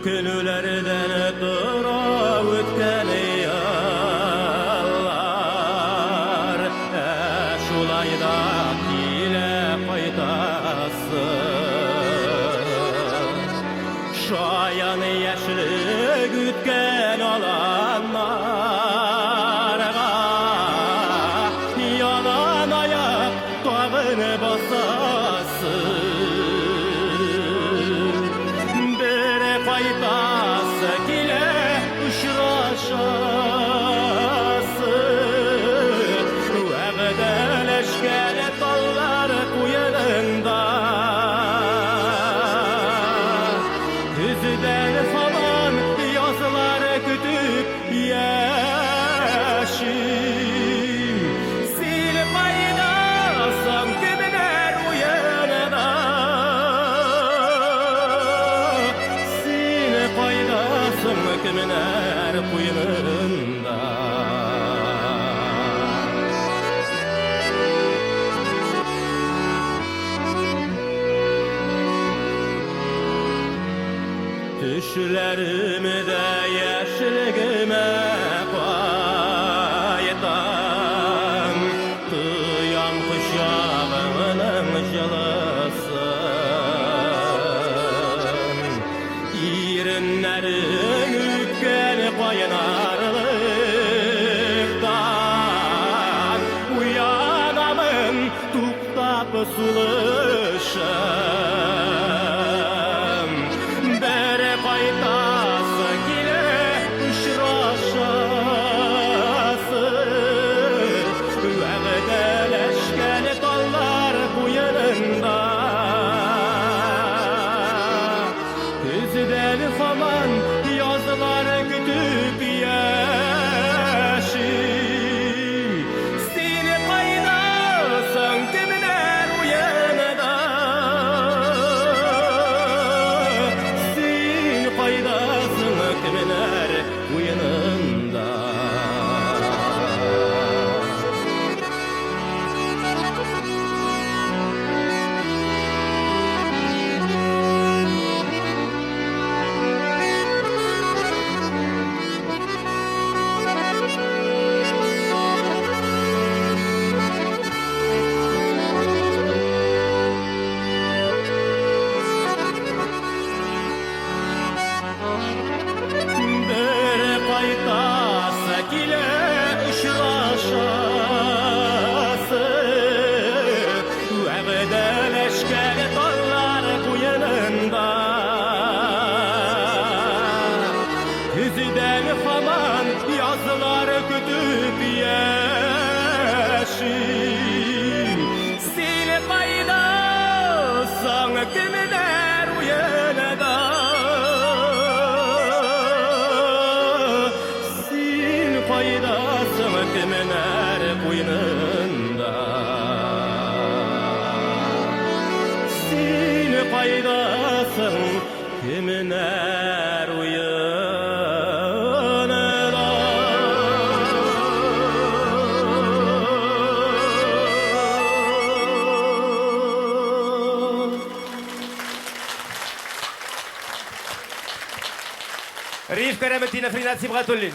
Күнүлерден тура өткөн яллар, шулай да киле кайтасың. Шаян яшьлек үткөн аланнарга ялан аяк тагын басасың. Кайтасы киле ұшырашасың, вәгъдәләшкән таллар куенында. Күздән һаман язлар көтүп яшим. Син кайдасың кемнәр уянда? Кайдасың кемнәр куенында? Түшләремдә яшьлегемә кайтам, тоям кочагыңның җылысын. Иреннәрең үткән кайнарлыктан, уянамын туктап сулышым. Бер кайтасы киле очрашасың, вәгъдәләшкән таллар куенында. Күздән һаман язлар көтүп яшим. Син кайдасың кемнәр уянда? Син кайдасың кемнәр уянында? Кайтасы киле очрашасың, вәгъдәләшкән таллар куенында. Күздән һаман язлар көтүп яшим. Син кайдасың кемнәр уянда? Кайдасың кемнәр куенында? Син кайдасың кемнәр уянда? Ривка Рәмәтдинов, Ринат Сибгатуллин.